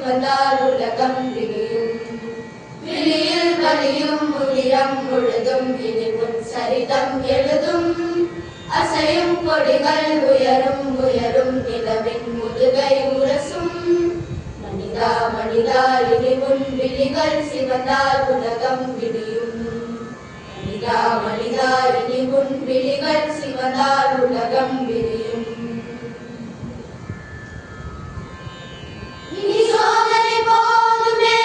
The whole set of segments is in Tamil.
சிவந்தால் உலகம் விடியும். விழியில் வலியும் உயிரம் முழுதும் இனி உன் சரிதம் எழுதும். அசையும் கொடிகள் உயரும் உயரும் நிலவின் முதுகை உரசும். மனிதா மனிதா இனி உன் விழிகள் சிவந்தால் உலகம் விடியும். மனிதா மனிதா இனி உன் விழிகள் சிவந்தால் உலகம் விடியும். இனி சோதனை போதுமே,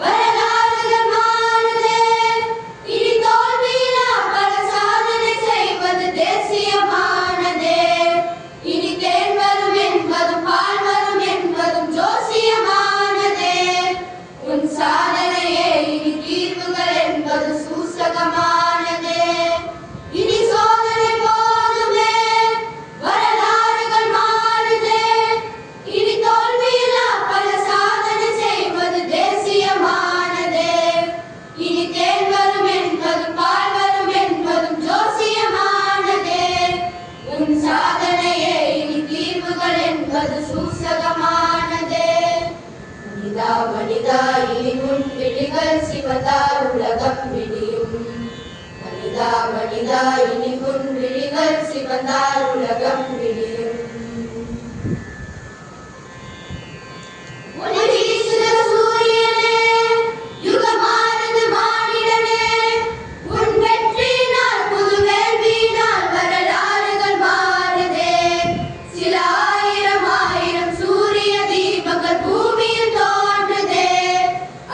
வரலாறுகள் மாறுதே. இனி தோல்வியிலா பல சாதனை செய்வது தேசியமானதே. இனி தேன் வரும் என்பதும் பால் வரும் என்பதும் ஜோசியமானதே. உன் சாதனையே இனி தீர்வுகள் என்பது சூசகமானதே. இனி சோதனை போதுமே, வரலாறுகள் மாறுதே. இனி தோல்வியிலா பல சாதனை செய்வது தேசியமானதே. இனி தேன் வரும் என்பதும் பால் வரும் என்பதும் ஜோசியமானதே. உன் சாதனையே இனி தீர்வுகள் என்பது சூசகமானதே. மனிதா மனிதா இனி உன் விழிகள் சிவந்தால் உலகம் விடியும். மனிதா மனிதா இனி உன் விழிகள் சிவந்தால் உலகம் விடியும். ஒளி வீசுத சூரியனே, யுகமானது மானிடனே. உன் வெற்றியினால் புது வேள்வியினால் வரலாறுகள் மாறுதே. சில ஆயிரம் ஆயிரம் சூரிய தீபங்கள் பூமியில் தோன்றுதே.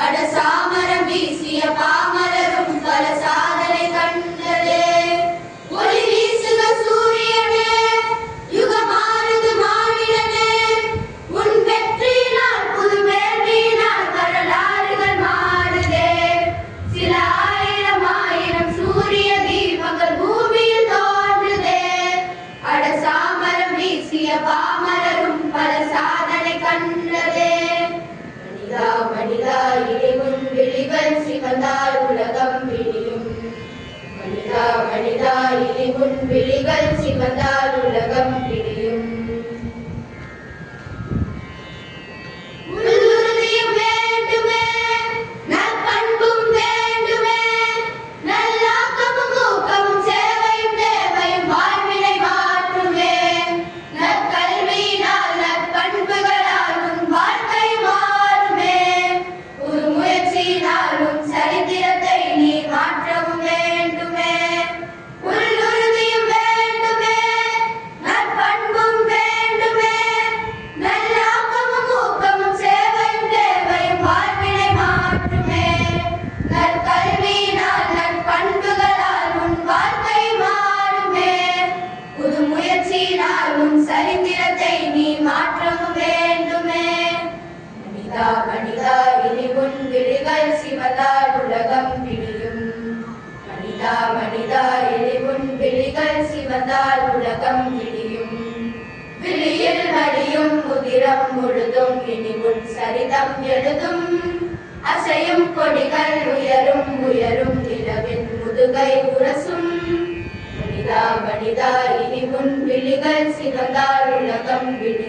அட சாமரம் வீசிய பாமரரும் பல சாதனை கண்டதே. ஒளி வீசுக சூரியனே, யுகமானது மானிடனே. உன் வெற்றியினால் புது வேள்வியினால் வரலாறுகள் மாறுதே. சில ஆயிரம் ஆயிரம் சூரிய தீபங்கள் பூமியில் தோன்றுதே. அட சாமரம் வீசிய பாமரரும் பல சாதனை கண்டதே. மனிதா மனிதா இனி உன் விழிகள் சிவந்தால் உலகம் விடியும். மனிதா மனிதா இனி உன் விழிகள் சிவந்தால் உலகம் விடியும். உள்ளுறுதியும் வேண்டுமே, நற்பண்பும் வேண்டுமே. நல்லாக்கமும் ஊக்கமும் சேவையும் தேவையும் வாழ்வினை மாற்றுமே. நற்கல்வியினால் நற்பண்புகளால் உன் வாழ்க்கை மாறுமே. ஒரு முயற்சியினால் உன் சரித்திரத்தை நீ மாற்றவும் வேண்டுமே. உள்ளுறுதியும் வேண்டுமே, நற்பண்பும் வேண்டுமே. நல்லாக்கமும் ஊக்கமும் சேவையும் தேவையும் வாழ்வினை மாற்றுமே. நற்கல்வியினால் நற்பண்புகளால் உன் வாழ்க்கை மாறுமே. புது முயற்சியினால் உன் சரித்திரத்தை நீ மாற்றவும் வேண்டுமே. மனிதா மனிதா இனி உன் விழிகள் சிவந்தால் உலகம் விடியும். மனிதா மனிதா இனி உன் விழிகள் சிவந்தால் உலகம் விடியும். விழியில் வலியும் உதிரம் முழுதும் இனி உன் சரிதம் எழுதும். அசையும் கொடிகள் உயரும் உயரும் நிலவின் முதுகை உரசும். மனிதா மனிதா இனி உன் விழிகள் சிவந்தால் உலகம் விடியும்.